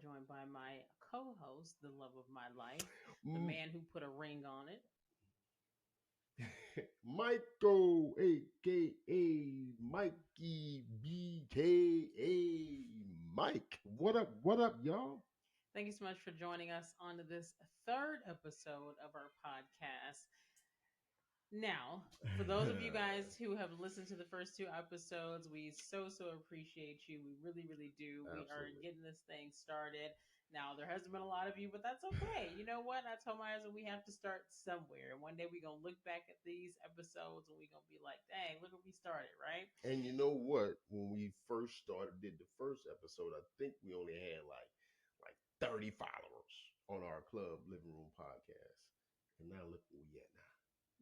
joined by my co-host, the love of my life, the M- man who put a ring on it. Michael, aka Mikey, BKA Mike. What up? What up, y'all? Thank you so much for joining us on this third episode of our podcast. Now, for those of you guys who have listened to the first two episodes, we so appreciate you. We really do. We are Absolutely. getting this thing started. Now, there hasn't been a lot of you, but that's okay. You know what? I told my husband we have to start somewhere. And one day we're going to look back at these episodes and we're going to be like, dang, look where we started, right? And you know what? When we first started, did the first episode, I think we only had like 30 followers on our club living room podcast. And now look where we at now.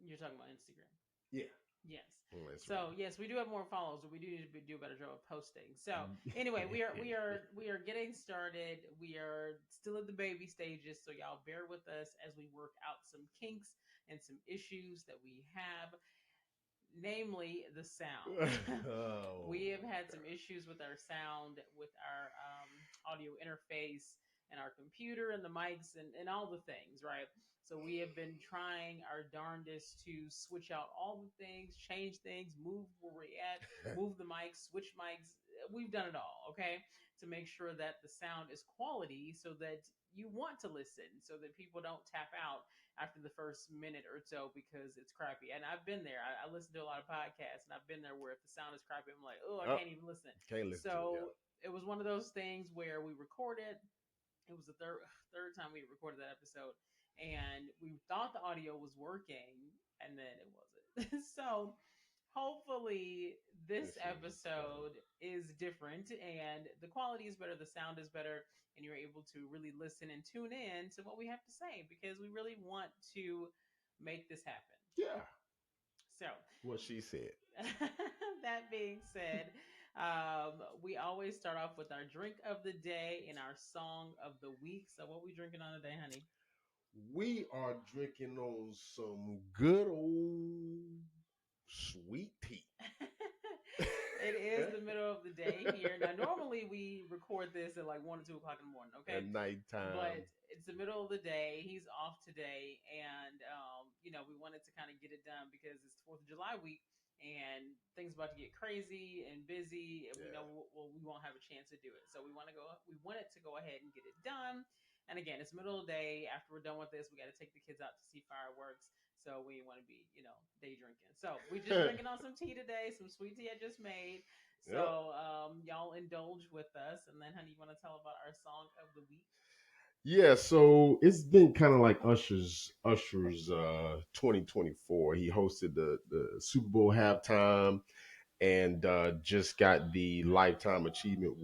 You're talking about Instagram. Yeah. Yes. Oh, that's So yes, we do have more followers, but we do need to do a better job of posting. So anyway, we are getting started. We are still at the baby stages, so y'all bear with us as we work out some kinks and some issues that we have, namely the sound. Oh We have my had some god. issues with our sound, with our audio interface and our computer and the mics and all the things, right? So we have been trying our darndest to switch out all the things, change things, move where we're at, move the mics, switch mics. We've done it all, okay, to make sure that the sound is quality so that you want to listen, so that people don't tap out after the first minute or so because it's crappy. And I've been there. I listen to a lot of podcasts, and I've been there where if the sound is crappy, I'm like, oh, I Oh, can't even listen. can't listen to it. So Yeah. it was one of those things where we recorded. It was the third time we recorded that episode, and we thought the audio was working, and then it wasn't. So hopefully this This is better. episode is different and the quality is better, the sound is better, and you're able to really listen and tune in to what we have to say because we really want to make this happen. Yeah. So What she said. that being said, we always start off with our drink of the day and our song of the week. So what we drinking on today, honey? We are drinking on some good old sweet tea. It is the middle of the day here. Now, normally we record this at like 1 or 2 o'clock in the morning, At okay? nighttime. But it's the middle of the day. He's off today, and we wanted to kind of get it done because it's Fourth of July week, and things about to get crazy and busy, and we Yeah. know we won't have a chance to do it. So we want to go. We wanted to go ahead and get it done. And again, it's middle of the day. After we're done with this, we got to take the kids out to see fireworks. So we want to be, day drinking. So we just drinking on some tea today, some sweet tea I just made. Yep. So y'all indulge with us, and then, honey, you want to tell about our song of the week? Yeah, so it's been kind of like Usher's 2024. He hosted the Super Bowl halftime and just got the Lifetime Achievement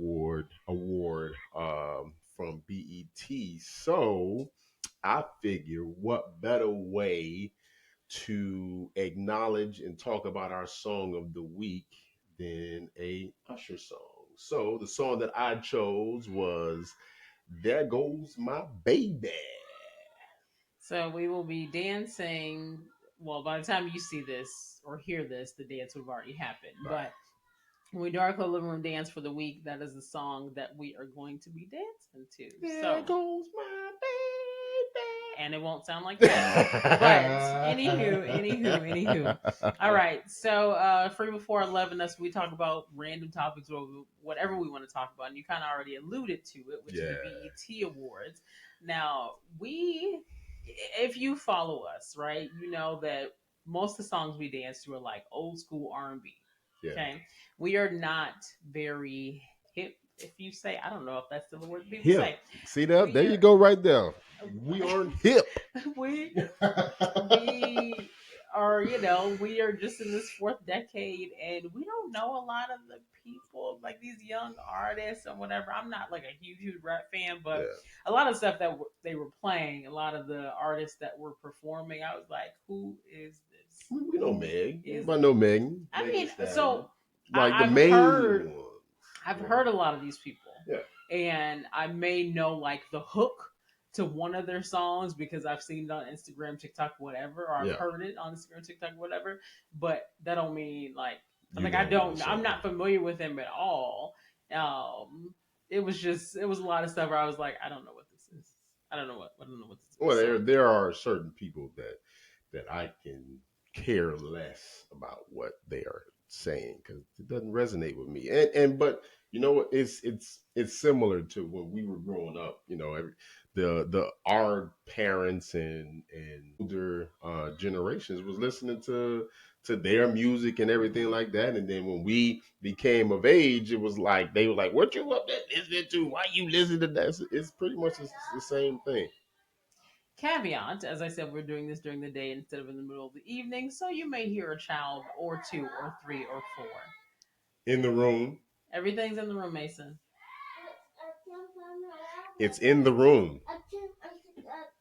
Award from BET. So I figure what better way to acknowledge and talk about our song of the week than a Usher song. So the song that I chose was "There Goes My Baby." So we will be dancing. Well, by the time you see this or hear this, the dance would have already happened. Right. But when we do our club living room dance for the week, that is the song that we are going to be dancing to. There So, goes my and it won't sound like that. But anywho. All baby. right. So, free before 11, us we talk about random topics or whatever we want to talk about, and you kind of already alluded to it, which is Yeah. the BET Awards. Now, if you follow us, right, you know that most of the songs we dance to are like old school R&B. Yeah. Okay, we are not very hip. If you say, I don't know if that's still the word people Hip. say. See that? There you go, right there. We aren't hip. we we are, we are just in this fourth decade, and we don't know a lot of the people, like these young artists or whatever. I'm not like a huge rap fan, Yeah. but a lot of stuff that they were playing, a lot of the artists that were performing, I was like, who is this? We know Who Meg. is Everybody know Megan. I Megan mean, Thee Stallion. so like the I've main heard ones. I've Yeah. heard a lot of these people. Yeah. And I may know like the hook to one of their songs because I've seen it on Instagram, TikTok, whatever, or I've Yeah. heard it on Instagram, TikTok, whatever. But that don't mean like You I know the don't. I'm song. not familiar with them at all. Um, it was a lot of stuff where I was like, I don't know what this is. I don't know what this Well, is. So there are certain people that I can care less about what they are saying because it doesn't resonate with me. And but you know what? It's similar to when we were growing up. You know, the our parents and older generations was listening to their music and everything like that. And then when we became of age, it was like they were like, "What you up there listening to? Why you listening to that?" It's pretty much the same thing. caveat, as I said, we're doing this during the day instead of in the middle of the evening, so you may hear a child or two or three or four. In the room, Everything's in the room, Mason. it's in the room.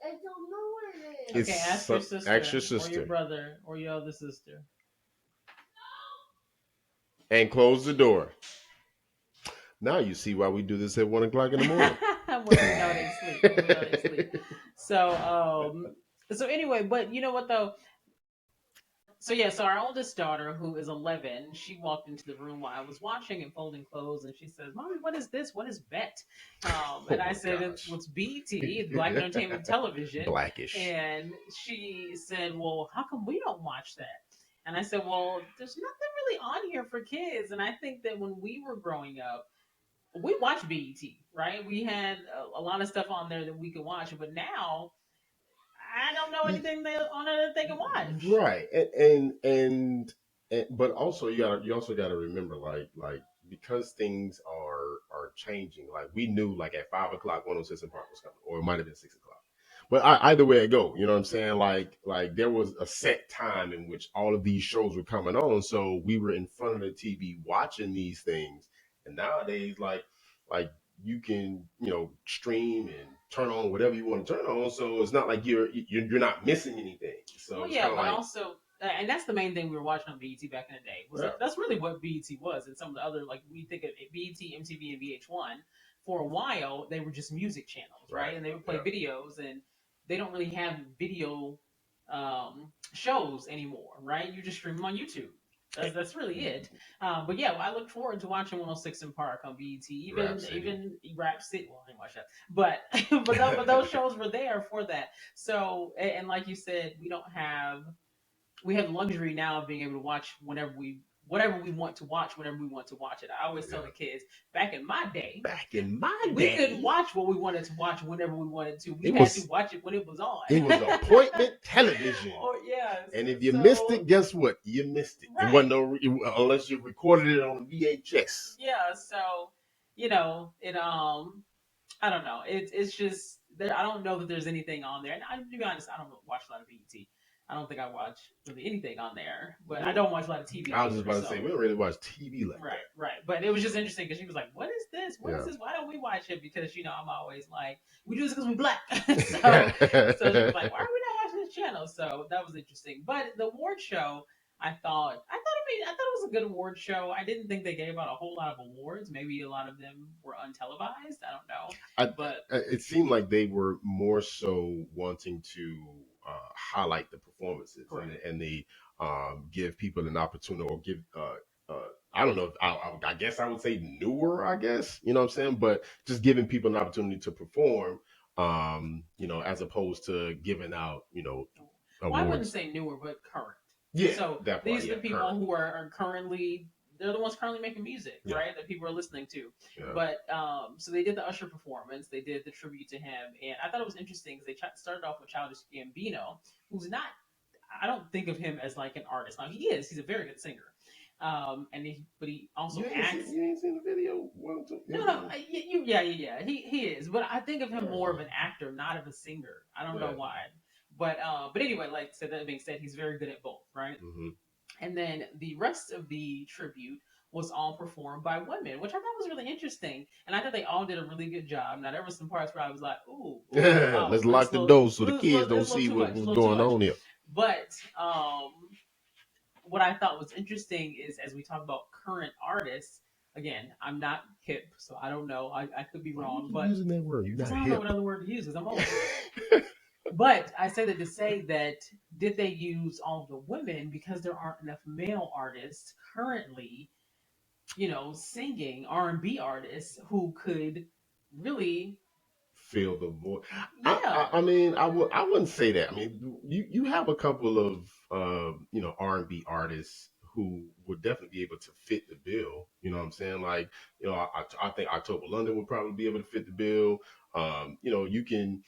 I don't know where it is. It's Okay, ask your ask sister your or your sister brother or your other sister. and close the door. Now you see why we do this at 1 o'clock in the morning. when we know they sleep. When we know they sleep. So so anyway, but you know what though? So yeah, so our oldest daughter, who is 11, she walked into the room while I was watching and folding clothes, and she says, "Mommy, what is this? What is Bet?" Oh And I my said, gosh. "What's BET? It's Black Entertainment Television." Blackish. And she said, "Well, how come we don't watch that?" And I said, "Well, there's nothing really on here for kids." And I think that when we were growing up, we watched BET, right? We had a lot of stuff on there that we could watch, but now I don't know anything on there that they can watch. Right. And but also you also gotta remember like because things are changing, like we knew like at 5 o'clock 106 in Park was coming, or it might have been 6 o'clock. But either way it go, you know what I'm saying? Like there was a set time in which all of these shows were coming on. So we were in front of the TV watching these things. And nowadays, like you can, stream and turn on whatever you want to turn on. So it's not like you're not missing anything. So Well, it's yeah, kind of but like, also, and that's the main thing we were watching on BET back in the day. Was yeah, that's really what BET was, and some of the other like we think of BET, MTV, and VH1. For a while, they were just music channels, right, right? And they would play yeah. videos, and they don't really have video shows anymore, right? You just stream them on YouTube. That's really it. But yeah, I look forward to watching 106 in Park on BET. Rap City. Even Rap City. Well, I didn't watch that, but but those shows were there for that. So and like you said, we have the luxury now of being able to watch whatever we want to watch whenever we want to watch it. I always tell Yeah. the kids back in my day, Back in my we couldn't day, watch what we wanted to watch whenever we wanted to. We it had to was watch it when it was on. it was appointment television. Oh yes. And if you missed So it, guess what? You missed it. It right. wasn't unless you recorded it on VHS. Yeah. So it I don't know. It's just there. I don't know that there's anything on there. And to be honest, I don't watch a lot of BET. I don't think I watch really anything on there, but I don't watch a lot of TV I was just either. about to So say we don't really watch TV like right, right. But it was just interesting because she was like, "What is this? What is that. this? Why don't we watch it?" Because I'm always like, "We do this because we black." So she was like, "Why are we not watching this channel?" So that was interesting. But the award show, I thought it was a good award show. I didn't think they gave out a whole lot of awards. Maybe a lot of them were untelevised. I don't know, but It seemed like they were more so wanting to highlight the performances correct. and the give people an opportunity or give I don't know if I guess I would say newer, I guess, you know what I'm saying, but just giving people an opportunity to perform, as opposed to giving out, Well, I wouldn't awards. say newer, but current. Yeah, So that part. these are Yeah, the people current. who are currently they're the ones currently making music, Yeah, right? That people are listening to. yeah. But so they did the Usher performance, they did the tribute to him, and I thought it was interesting because they started off with Childish Gambino, who's not. I don't think of him as like an artist. Now he is. He's a very good singer. But he also acts. You ain't seen the video? One, two, No, no, yeah. He is, but I think of him more of an actor, not of a singer. I don't know yeah. why, but anyway, like so that being said, he's very good at both, right? Hmm. And then the rest of the tribute was all performed by women, which I thought was really interesting, and I thought they all did a really good job. Now there were some parts where I was like, oh, Let's lock the door so the kids don't it's a little see too much, a what's little too going much. on here. But what I thought was interesting is as we talk about current artists, again, I'm not hip, so I don't know. I could be Why do you wrong, keep but using that word? You're because not I don't know hip. what other word to use because I'm old. But I say that to say that did they use all the women because there aren't enough male artists currently singing R&B artists who could really, Feel the voice. yeah. I mean, I wouldn't say that. I mean, you have a couple of R&B artists who would definitely be able to fit the bill. You know what I'm saying? Like, I think October London would probably be able to fit the bill. You can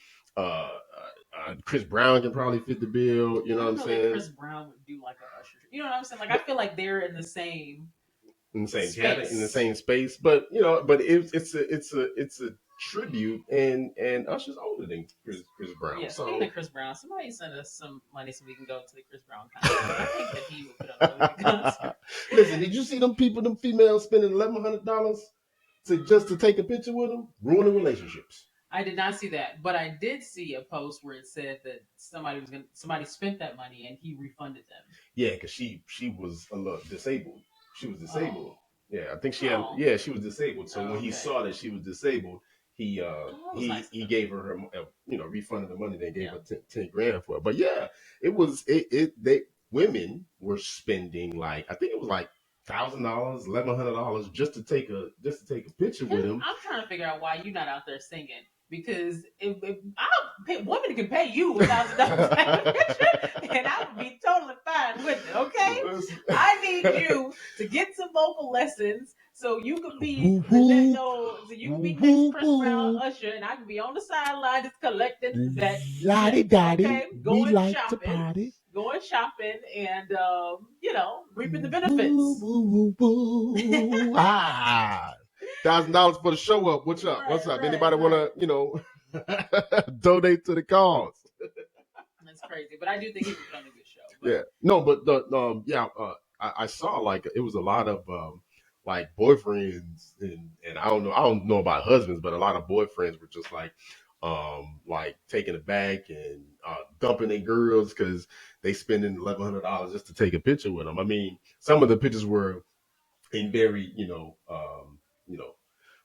Chris Brown can probably fit the bill. You know I what don't I'm know that saying? Chris Brown would do like a Usher. You know what I'm saying? Like I feel like they're in the same In the same category, in the space. same space. But it's a tribute, and Usher's older than Chris Brown, Yeah, speaking so. of Chris Brown, somebody send us some money so we can go to the Chris Brown concert. I think that he would put on a really good concert. Listen, did you see them people, them females spending $1,100 to take a picture with them, ruining relationships? I did not see that, but I did see a post where it said that somebody spent that money and he refunded them. Yeah, because she was a little disabled. She was disabled. Oh, Yeah, I think she had. oh, Yeah, she was disabled. So oh, when he okay. saw that she was disabled, he Oh, that was nice. he gave her refunded the money. They gave Yeah. her 10 grand for it. But yeah, it was it they women were spending like, I think it was like $1,000, $1,100 just to take a picture with him. I'm trying to figure out why you're not out there singing. Because if women can pay you $1,000 and I would be totally fine with it. Okay, I need you to get some vocal lessons so you can be so you can be next Chris Brown Usher, and I can be on the sideline just collecting that. Lottie dotty, Okay, we like to party. going shopping, and reaping the benefits. $1,000 for the show up. What's up? What's up? Right, Anybody right. want to donate to the cause? That's crazy, but I do think he was on a good show. But. Yeah, no, but I saw like it was a lot of like boyfriends, and I don't know about husbands, but a lot of boyfriends were just like taking it back and dumping their girls because they spending $1,100 just to take a picture with them. I mean, some of the pictures were in very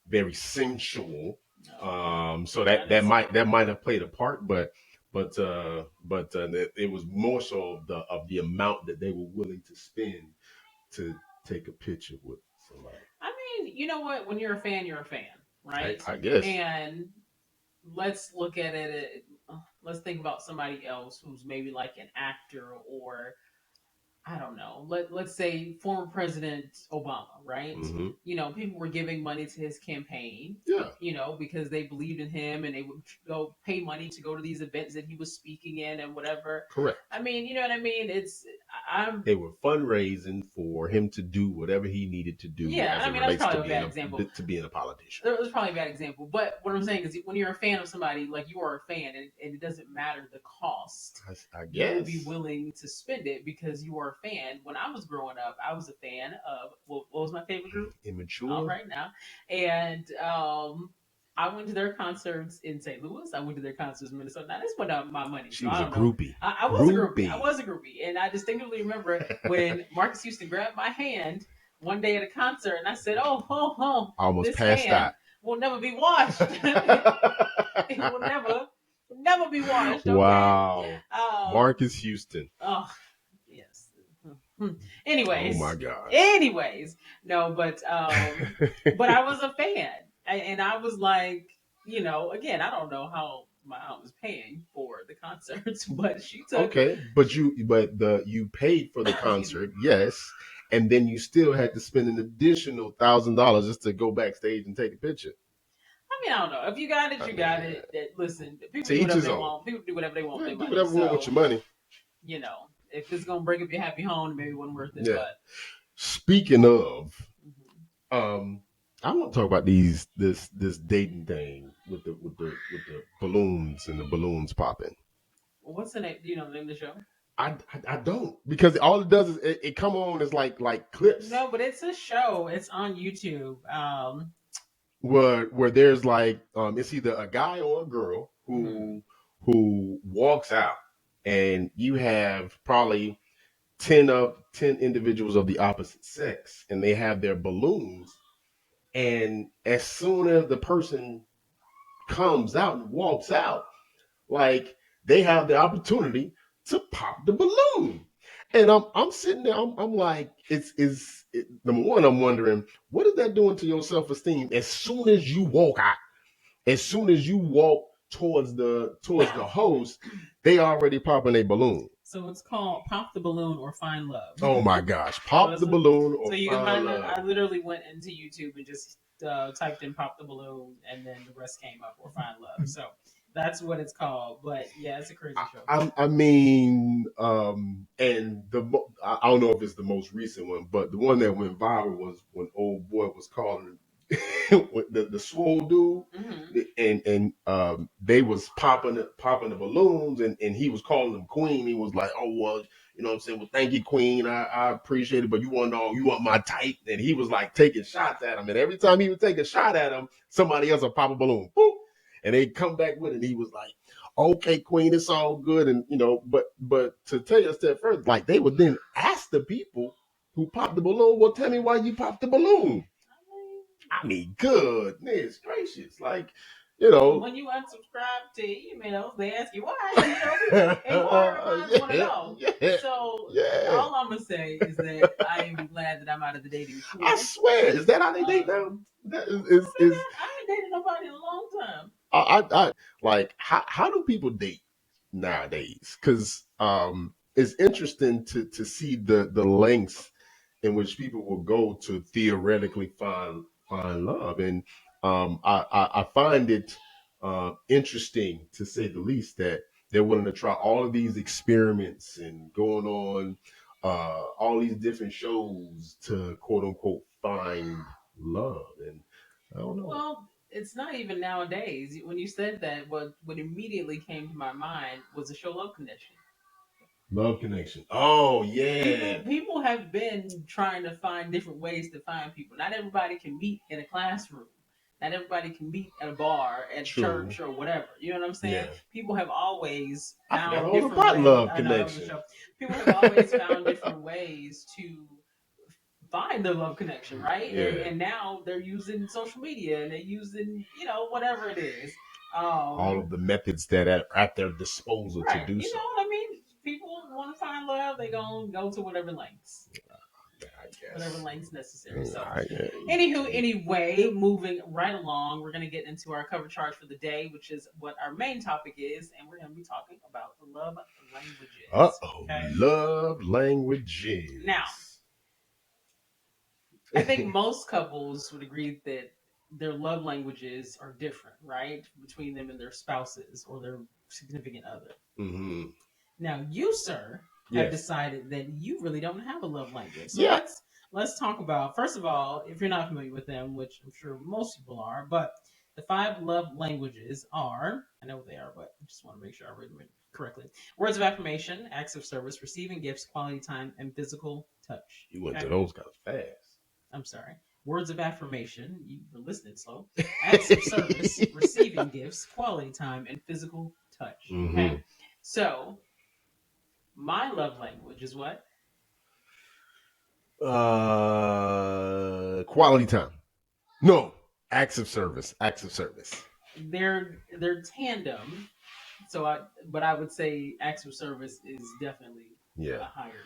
very sensual. So that might have played a part, but it was more so of the amount that they were willing to spend to take a picture with somebody. I mean, you know what? When you're a fan, you're a fan, right? I guess. And let's look at it. Let's think about somebody else who's maybe like an actor, or I don't know. Let's say former President Obama, right? Mm-hmm. People were giving money to his campaign. Yeah. Because they believed in him, and they would go pay money to go to these events that he was speaking in and whatever. Correct. I mean, you know what I mean? They were fundraising for him to do whatever he needed to do. Yeah, as I it mean, that's relates probably to a bad example. To being a politician. It was probably a bad example, but what I'm saying is, when you're a fan of somebody, like you are a fan, and it doesn't matter the cost, I you guess. will be willing to spend it because you are a fan. When I was growing up, I was a fan of what was my favorite group? Immature. All right now, and I went to their concerts in St. Louis. I went to their concerts in Minnesota. Now, that's put out my money. She so was I a don't know. groupie. I was a groupie. I was a groupie, and I distinctly remember when Marcus Houston grabbed my hand one day at a concert, and I said, "Oh, almost this passed hand out. will never be washed. It will never be washed." Okay? Wow, Marcus Houston. Oh, yes. Anyways. Oh my God. Anyways, no, but I was a fan, and I was like, again, I don't know how my aunt was paying for the concerts, but she took. Okay, but you paid for the concert, yes, and then you still had to spend an additional $1,000 just to go backstage and take a picture. I mean, I don't know. If you got it, you got it. Listen, people To do each whatever his they own. want. People do whatever they want with their Do money. whatever you want with your money. If it's gonna break up your happy home, maybe it wasn't worth it. Yeah. But speaking of, I want to talk about this dating thing with the balloons and the balloons popping. What's the name? Do you know the name of the show? I don't, because all it does is it come on as like clips. No, but it's a show. It's on YouTube. Where there's like it's either a guy or a girl who walks out, and you have probably 10 individuals of the opposite sex, and they have their balloons, and as soon as the person comes out and walks out, like, they have the opportunity to pop the balloon. And I'm sitting there, I'm like, number one, I'm wondering, what is that doing to your self-esteem as soon as you walk towards the host, they already popping a balloon. So it's called Pop the Balloon or Find Love. Oh my gosh. Pop the balloon So or you can find find it. love. I literally went into YouTube and just typed in "Pop the Balloon" and then the rest came up or "Find Love." So that's what it's called. But yeah, it's a crazy show. I mean, and I don't know if it's the most recent one, but the one that went viral was when old boy was calling the swole dude, Mm-hmm. and they was popping the balloons, and he was calling them queen. He was like, oh well, you know what I'm saying? Well, thank you, queen. I appreciate it, but you want my type, and he was like taking shots at him, and every time he would take a shot at him, somebody else would pop a balloon, boop, and they come back with it. And he was like, okay, queen, it's all good, and but to tell you a step further, like they would then ask the people who popped the balloon, well, tell me why you popped the balloon. I mean, goodness gracious, like, you know. When you unsubscribe to emails, they ask you why. Inquiring minds want to know. Yeah, So yeah. all I'm gonna say is that I am glad that I'm out of the dating pool. I swear, is that how they date now? That is I ain't dated nobody in a long time. I like how do people date nowadays? Because it's interesting to see the lengths in which people will go to theoretically find love, and I find it interesting to say the least that they're willing to try all of these experiments and going on all these different shows to quote unquote find love, and I don't know. Well, it's not even nowadays. When you said that, what immediately came to my mind was the show Love Connection. Love connection. Oh yeah. People have been trying to find different ways to find people. Not everybody can meet in a classroom. Not everybody can meet at a bar, at True. church, or whatever. You know what I'm saying? Yeah. People have always I forgot found all different about ways. love I know that was a connection. show. People have always found different ways to find the love connection, right? Yeah. And now they're using social media and they're using, whatever it is. All of the methods that are at their disposal Right. to do You so. know what I mean? People want to find love, they gonna go to whatever lengths. I guess. Whatever lengths necessary. So, Yeah. anyway, moving right along, we're going to get into our cover charge for the day, which is what our main topic is, and we're going to be talking about love languages. Okay? Love languages. Now, I think most couples would agree that their love languages are different, right? Between them and their spouses or their significant other. Mm-hmm. Now, you, sir, have Yes. decided that you really don't have a love language. So Yeah. let's talk about, first of all, if you're not familiar with them, which I'm sure most people are, but the 5 love languages are, I know what they are, but I just want to make sure I read them correctly. Words of affirmation, acts of service, receiving gifts, quality time, and physical touch. You went to those kind of fast. I'm sorry. Words of affirmation, you were listening slow. Acts of service, receiving gifts, quality time, and physical touch. Mm-hmm. Okay. So, my love language is what? Quality time. No, acts of service. Acts of service. They're tandem. But I would say acts of service is definitely a higher.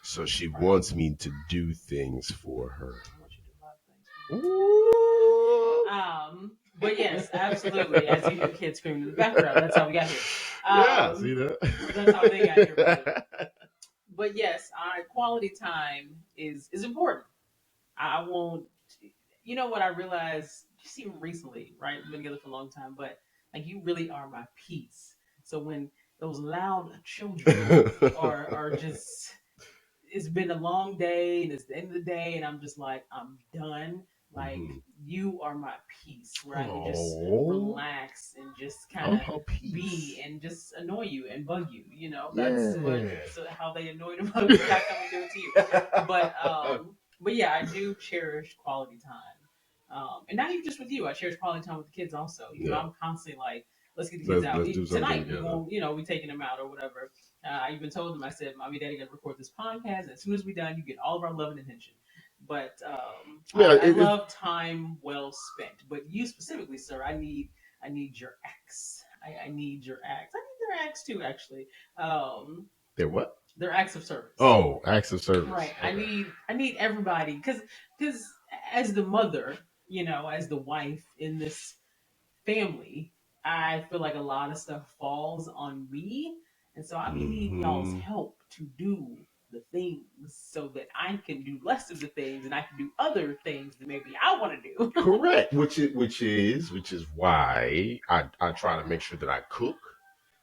So she wants me to do things for her. I want you to do a lot of things. But yes, absolutely. As you hear kids screaming in the background, that's how we got here. Yeah, see that? That's how they got here. But yes, quality time is important. I won't. You know what I realized just even recently, right? We've been together for a long time, but like you really are my peace. So when those loud children are just, it's been a long day and it's the end of the day, and I'm just like, I'm done. Like you are my peace, where I can just relax and just kind of be and just annoy you and bug you. You know, that's how they annoy the bug. How come we do it to you? But yeah, I do cherish quality time. And not even just with you. I cherish quality time with the kids also. You know, I'm constantly like, let's get the kids out. Tonight, we taking them out or whatever. I even told them, I said, Mommy, Daddy got to record this podcast. And as soon as we're done, you get all of our love and attention. But I love time well spent. But you specifically, sir, I need your acts. I need your acts. I need their acts too, actually. They're what? They're acts of service. Oh, acts of service. Right. Okay. I need everybody because as the mother, as the wife in this family, I feel like a lot of stuff falls on me, and so I be needing y'all's Hmm. help to do the things so that I can do less of the things and I can do other things that maybe I want to do. Correct. Which is why I try to make sure that I cook,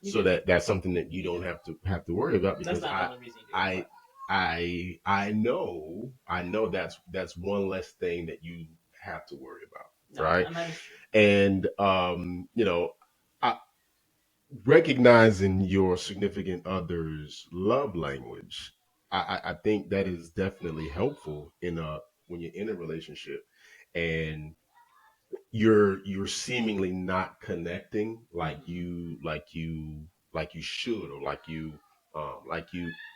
You so do. that that's something that you don't have to worry about, That's because not the only reason you do it, I but I know that's one less thing that you have to worry about, no, right? and that is true. And I, recognizing your significant other's love language, I think that is definitely helpful in a when you're in a relationship and you're seemingly not connecting like you should, or like you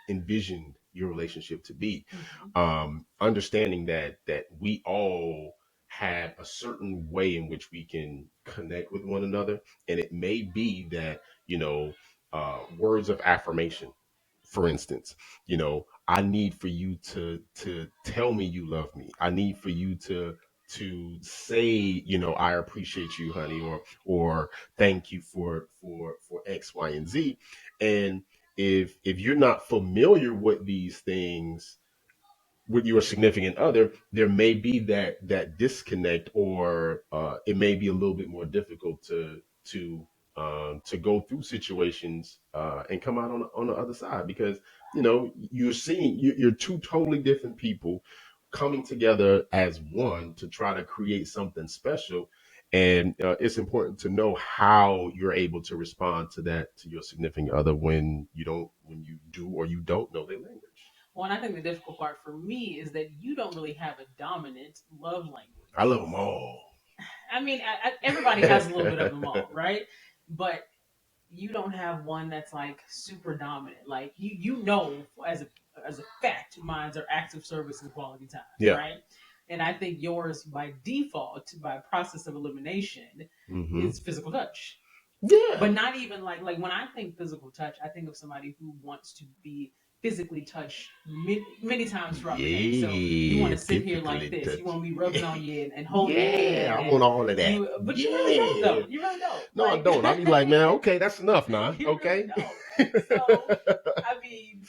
envisioned your relationship to be. Hmm. Understanding that we all have a certain way in which we can connect with one another, and it may be that words of affirmation, for instance. I need for you to tell me you love me. I need for you to say, I appreciate you, honey, or thank you for X, Y, and Z. And if you're not familiar with these things with your significant other, there may be that disconnect, or it may be a little bit more difficult to go through situations and come out on the other side, because you're two totally different people coming together as one to try to create something special. And it's important to know how you're able to respond to that, to your significant other, when you do or you don't know their language. Well, and I think the difficult part for me is that you don't really have a dominant love I language. love them all. I mean, everybody has a little bit of them all, right? But you don't have one that's like super dominant. Like as a fact, mine's are acts of service and quality time, Yeah. right? And I think yours by default, by process of elimination, Hmm. is physical touch. Yeah. But not even like when I think physical touch, I think of somebody who wants to be physically touched many times throughout the day. So you want Yeah. to sit here like Physically this. You touch. want me rubbing on you and hold your Yeah. hand I want and all of that. but you really don't Yeah. though. You really don't. No, I Like don't. I be like, man, okay, that's enough now. you really Okay. don't. So I mean,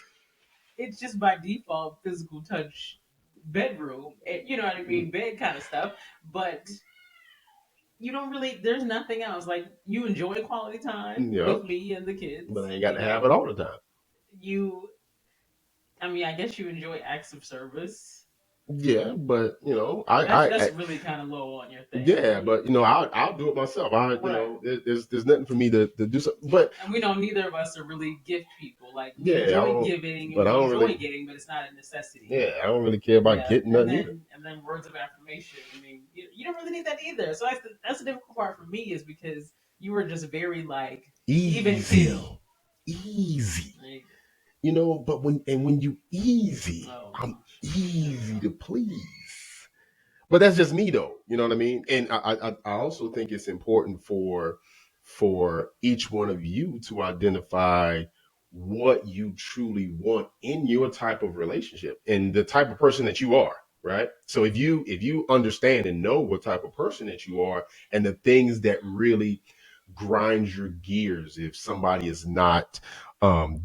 it's just by default physical touch bedroom. You know what I mean? Bed kind of stuff. But you don't really there's nothing else. Like you enjoy quality time Yep. with me and the But kids, I ain't got to have it all the time. You I mean, I guess you enjoy acts of service. Yeah, but That's really kind of low on your thing. yeah, but I'll do it myself. Right. There's nothing for me to do something. But And we know neither of us are really gift people. Like we yeah, I enjoy don't. giving and But I we don't enjoy really. getting, but it's not a necessity. Yeah, I don't really care about Yeah, getting nothing either. and then words of affirmation. I mean, you don't really need that either. So that's the difficult part for me is because you were just very like even Easy, keel. easy. There you But when you go. easy, Oh I'm gosh, here we easy go. to please. But that's just me, though. You know what I mean? And I also think it's important for each one of you to identify what you truly want in your type of relationship and the type of person that you are. Right. So if you understand and know what type of person that you are, and the things that really grind your gears if somebody is not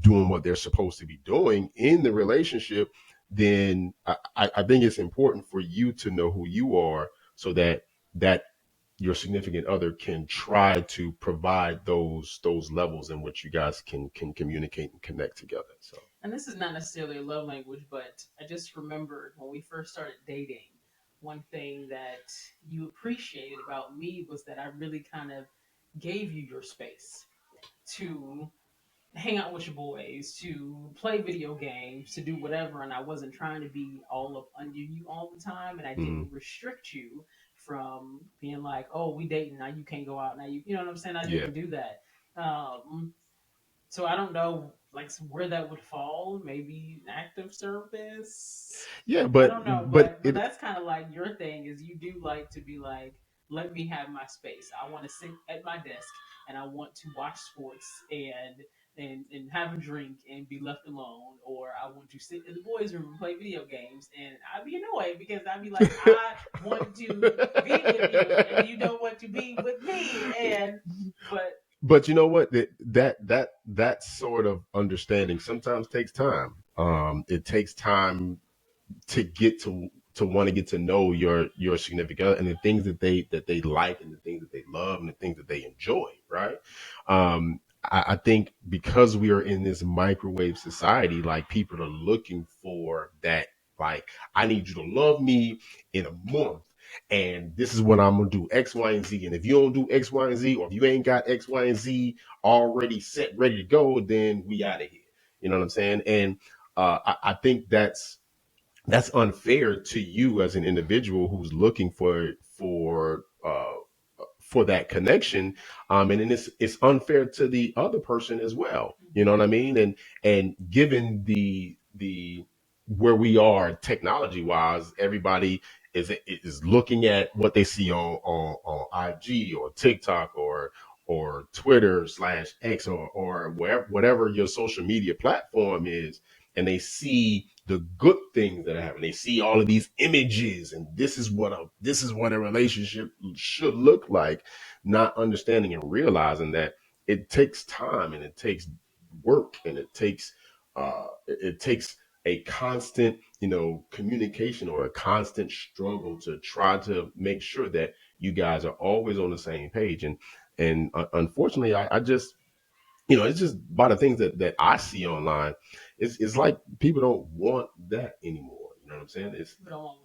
doing what they're supposed to be doing in the relationship, then I think it's important for you to know who you are, so that your significant other can try to provide those levels in which you guys can communicate and connect together. So And this is not necessarily a love language, but I just remembered when we first started dating, one thing that you appreciated about me was that I really kind of gave you your space to hang out with your boys, to play video games, to do whatever, and I wasn't trying to be all up under you all the time, and I mhm. didn't restrict you from being like, oh, we dating now, you can't go out now, you know what I'm saying? I Yeah. didn't do that. So I don't know like where that would fall. Maybe active service. Yeah, I but don't know, but but it that's kind of like your thing is you do like to be like, let me have my space. I want to sit at my desk and I want to watch sports and and have a drink and be left alone, or I want to sit in the boys' room and play video games, and I'd be annoyed because I'd be like, I want to be with you, and you don't want to be with me, and but But you know what? That sort of understanding sometimes takes time. It takes time to get to want to get to know your significant other and the things that they like and the things that they love and the things that they enjoy, right? I think because we are in this microwave society, like people are looking for that, like, I need you to love me in a month. And this is what I'm gonna do, X, Y, and Z. And if you don't do X, Y, and Z, or if you ain't got X, Y, and Z already set, ready to go, then we out of here. You know what I'm saying? And I think that's unfair to you as an individual who's looking for that connection, and then it's unfair to the other person as well. You know what I mean? And given the where we are technology wise, everybody is looking at what they see on IG or TikTok or Twitter slash X or whatever your social media platform is, and they see the good things that happen. They see all of these images, and this is what a relationship should look like. Not understanding and realizing that it takes time and it takes work and it takes a constant, communication or a constant struggle to try to make sure that you guys are always on the same page. And unfortunately, I just, it's just by the things that I see online. It's like people don't want that anymore. You know what I'm saying?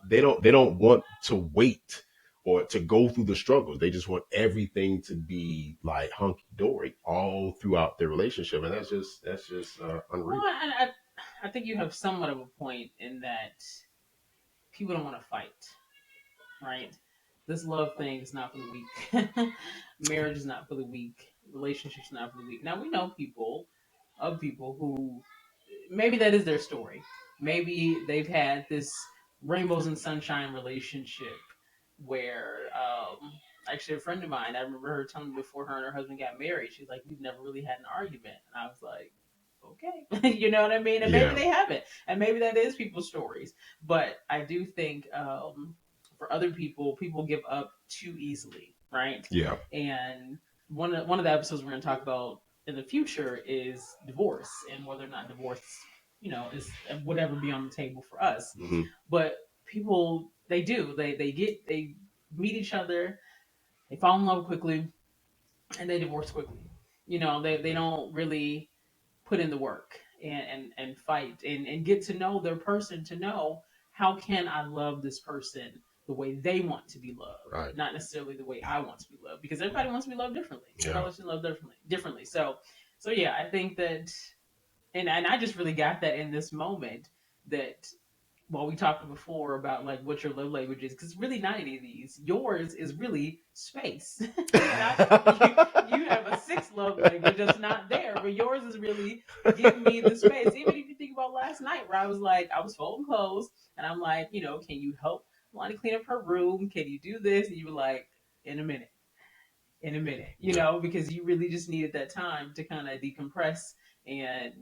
They don't want to wait or to go through the struggles. They just want everything to be like hunky dory all throughout their relationship, and that's just unreal. well, I think you have somewhat of a point in that people don't want to fight, right? This love thing is not for the weak. Marriage is not for the weak. Relationships not for the weak. Now we know people who maybe that is their story. Maybe they've had this rainbows and sunshine relationship where actually a friend of mine, I remember her telling me before her and her husband got married, she's like, we've never really had an argument. And I was like, okay. You know what I mean? And maybe Yeah, they haven't. And maybe that is people's stories. But I do think for other people, people give up too easily, right? yeah, And one of the episodes we're going to talk about in the future is divorce and whether or not divorce, is whatever be on the table for us. hmm, But people, they meet each other, they fall in love quickly, and they divorce quickly. They don't really put in the work and fight and get to know their person, to know how can I love this person the way they want to be loved, right, not necessarily the way I want to be loved, because everybody wants to be loved differently. Everybody yeah, wants to be loved differently. So yeah, I think that, and I just really got that in this moment, that while we talked before about like what your love language is, because really not any of these. Yours is really space. You have a sixth love language that's not there, but yours is really give me the space. Even if you think about last night, where I was folding clothes, and I'm like, can you help Lonnie clean up her room? Can you do this? And you were like, in a minute, in a minute, yeah. because you really just needed that time to kind of decompress and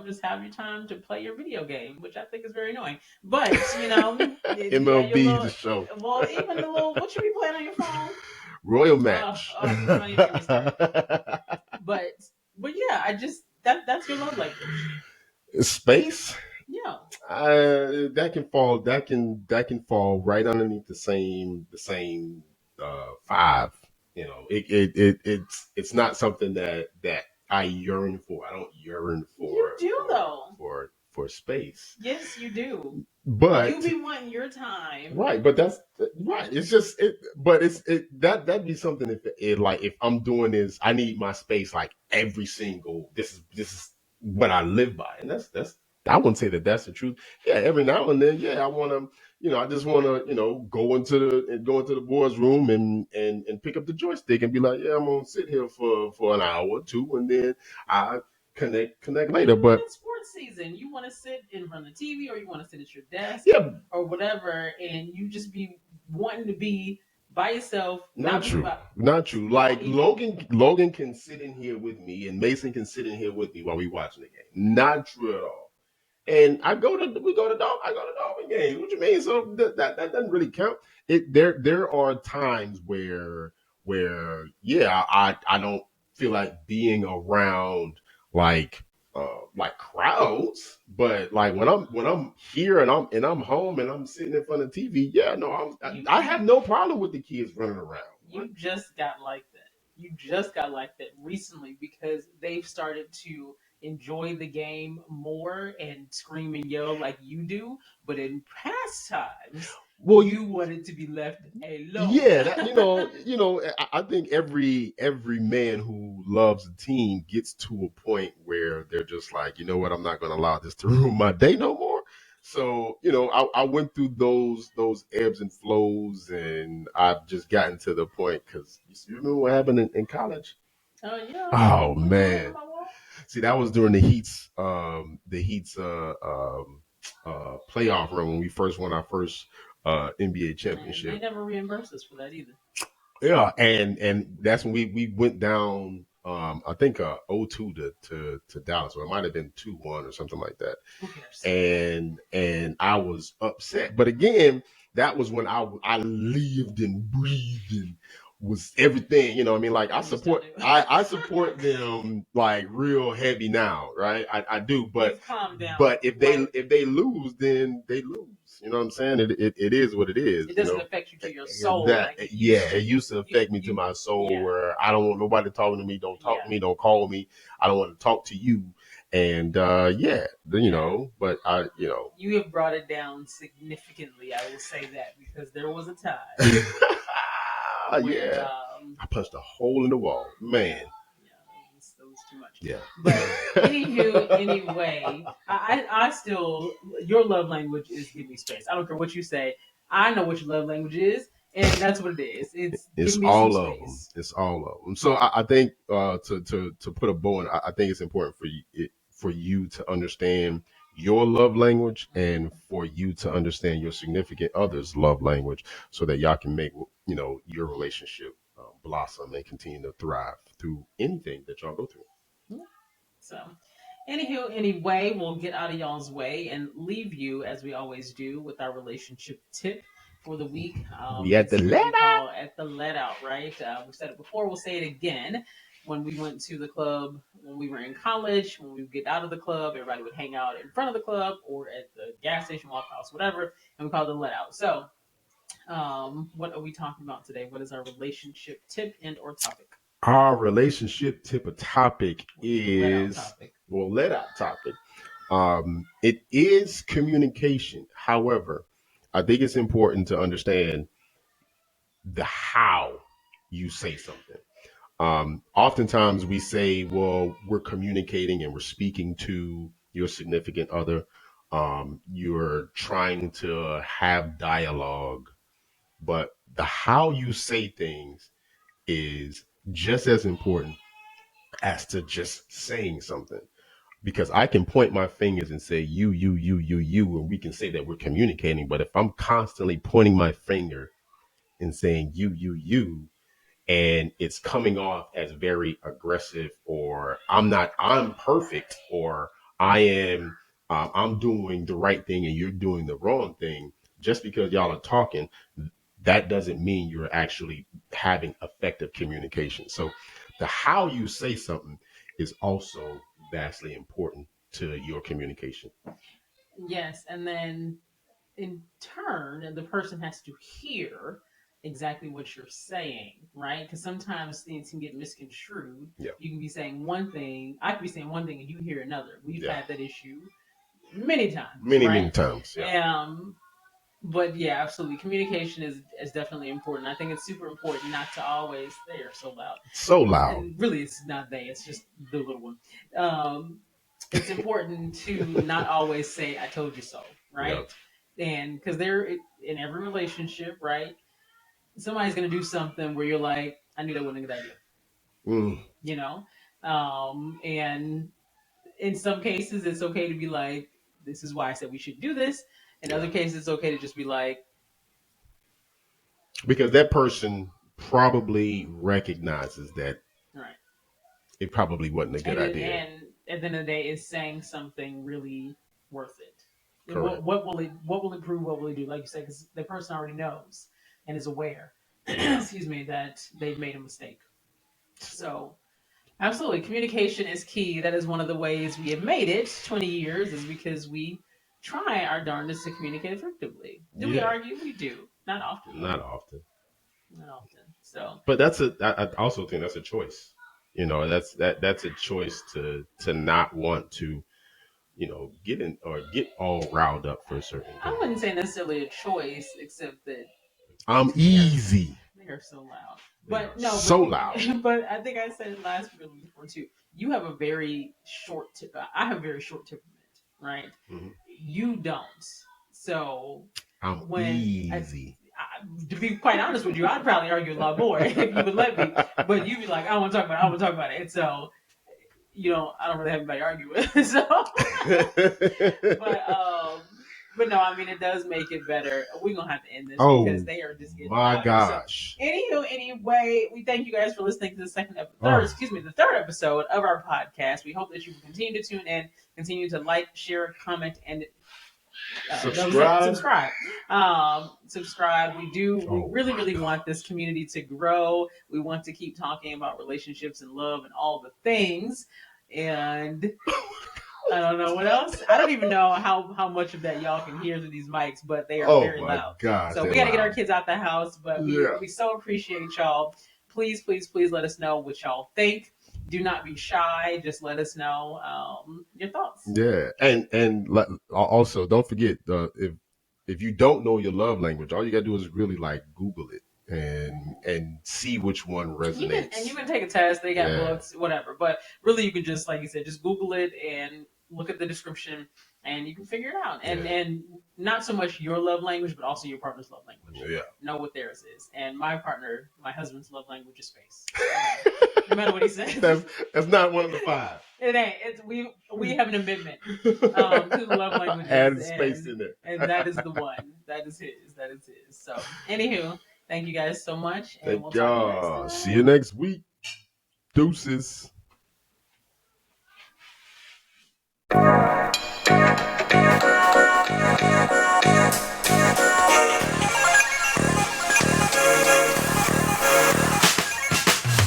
just have your time to play your video game, which I think is very annoying. But you got your MLB little, the show, well, even the little, what you be playing on your phone? Royal Oh, Match. oh, don't even get me started. But yeah, I just that's your love language. Space. Yeah. That can fall. That can fall right underneath the same five. It's not something that I yearn for. I don't yearn You for do for though. for for space. Yes, you do. You But be wanting your time. right, but that's right. It's just it, but that'd be something if I'm doing this, I need my space like every single. This is what I live by, and that's I wouldn't say that that's the truth. Yeah, every now and then, yeah, I want to, I just want to, go into the boys' room and pick up the joystick and be like, yeah, I'm gonna sit here for an hour or two, and then I connect later. Even when But it's sports season, you want to sit in front of the TV or you want to sit at your desk yeah, or whatever, and you just be wanting to be by yourself, Not not with true. about. Not true. Yeah, Like he do. Logan can sit in here with me, and Mason can sit in here with me while we watching the game. Not true at all. And we go to I go to Dolphin games. What you mean? So that doesn't really count. There are times where I don't feel like being around like like crowds, but like when I'm here and I'm home and I'm sitting in front of TV, yeah, no, You I have no problem with the kids running around. you just got like that. You just got like that recently because they've started to enjoy the game more and scream and yell like you do. But in past times, Well, you wanted to be left alone. yeah, that I think every man who loves a team gets to a point where they're just like, you know what, I'm not going to allow this to ruin my day no more. So, I went through those ebbs and flows, and I've just gotten to the point because you remember what happened in college? Oh yeah, I remember Oh you put your hand on man, my wall. see that was during the Heat's playoff run when we first won our first NBA And they championship. never reimbursed us for that either. Yeah, and that's when we went down. I think 0-2 to Dallas, or it might have been 2-1 or something like that. Who cares? And I was upset, but again, that was when I lived and breathed and was everything. You know, what I mean, like You still do. I support them like real heavy now, right? I do, You've calmed down but quite a bit. if they lose, then they lose. You know what I'm saying? It is what it is. It You doesn't know affect you to your soul that like it yeah, used to. it used to You, affect me to you, my soul yeah, where I don't want nobody talking to me. Don't talk to yeah, me. Don't call me. I don't want to talk to you. And yeah, yeah. but I You have brought it down significantly. I will say that because there was a time where, yeah, I punched a hole in the wall, yeah, man. yeah, that was too much. Yeah. But anywho, anyway, I still, your love language is give me space. I don't care what you say. I know what your love language is, and that's what it is. It's give It's me some all of them. space. It's all of them. So I think to put a bow on, I think it's important for you to understand your love language and for you to understand your significant other's love language, so that y'all can make your relationship blossom and continue to thrive through anything that y'all go through. So, anywho, anyway, we'll get out of y'all's way and leave you, as we always do, with our relationship tip for the week. We at the It's what we letter. call at the let out, right? We said it before, we'll say it again. When we went to the club, when we were in college, when we would get out of the club, everybody would hang out in front of the club or at the gas station, Waffle House, whatever, and we called it a let out. So, what are we talking about today? What is our relationship tip and or topic? Our relationship tip of topic Let out is topic. let out topic. It is communication. However, I think it's important to understand the how you say something. Oftentimes we say, well, we're communicating and we're speaking to your significant other. You're trying to have dialogue, but the how you say things is just as important as to just saying something, because I can point my fingers and say you, and we can say that we're communicating. But if I'm constantly pointing my finger and saying you, and it's coming off as very aggressive, or I'm perfect, or I'm doing the right thing and you're doing the wrong thing, just because y'all are talking, that doesn't mean you're actually having effective communication. So the how you say something is also vastly important to your communication. Yes, and then in turn, the person has to hear exactly what you're saying, right? Because sometimes things can get misconstrued. Yeah. You can be saying one thing, I could be saying one thing, and you hear another. We've Yeah. had that issue many times, Many right? times. Yeah. But yeah, absolutely. Communication is definitely important. I think it's super important not to always. They are so loud, So loud. and really, it's not they. It's just the little one. Um, it's important to not always say "I told you so," Yeah. right? And because they're in every relationship, right? Somebody's gonna do something where you're like, "I knew that wasn't a good idea," Mm, you know. And in some cases, it's okay to be like, "This is why I said we should do this." In yeah. other cases, it's okay to just be like, because that person probably recognizes that Right. it probably wasn't a good idea. And at the end of the day, is saying something really worth it? And Correct. what will it prove? What will it do? Like you said, because the person already knows and is aware. Yeah. Excuse me, that they've made a mistake. So absolutely, communication is key. That is one of the ways we have made it 20 years, is because we try our darndest to communicate effectively. Do we Yeah. argue? We do. Not often, though. Not often. Not often. So But I also think that's a choice. That's a choice to not want to, get in or get all riled up for a certain I thing. wouldn't say necessarily a choice, except that I'm they are easy. they are so loud. They But are no, so loud. but I think I said it last week before too. You have a very I have a very short temperament, right? Mhm. You don't. So I'm when easy. to be quite honest with you, I'd probably argue a lot more if you would let me. But you'd be like, I don't want to talk about it. I don't want to talk about it. And so, I don't really have anybody to argue with. So, but but no, I mean, it does make it better. We're gonna have to end this because Oh they are just getting my louder. So, gosh. anyway, we thank you guys for listening to the third episode of our podcast. We hope that you will continue to tune in, continue to like, share, comment, and subscribe. Subscribe. We really, really want this community to grow. We want to keep talking about relationships and love and all the things. And I don't know what else. I don't even know how much of that y'all can hear through these mics, but they are very my loud. gosh. So we got to get our kids out the house, but we so appreciate y'all. Please, please, please let us know what y'all think. Do not be shy. Just let us know your thoughts. Yeah, and also don't forget, if you don't know your love language, all you gotta do is really like Google it and see which one resonates. You can take a test. They got Yeah. books, whatever. But really, you can just, like you said, just Google it and look at the description, and you can figure it out. And not so much your love language, but also your partner's love language. Yeah. Know what theirs is. And my husband's love language is space. No matter what he says. That's not one of the 5. It ain't. We have an amendment to the love languages. Add space in there. And that is the one. That is his. That is his. So, anywho, thank you guys so much. And Thank we'll talk to you y'all. next time. See you next week. Deuces.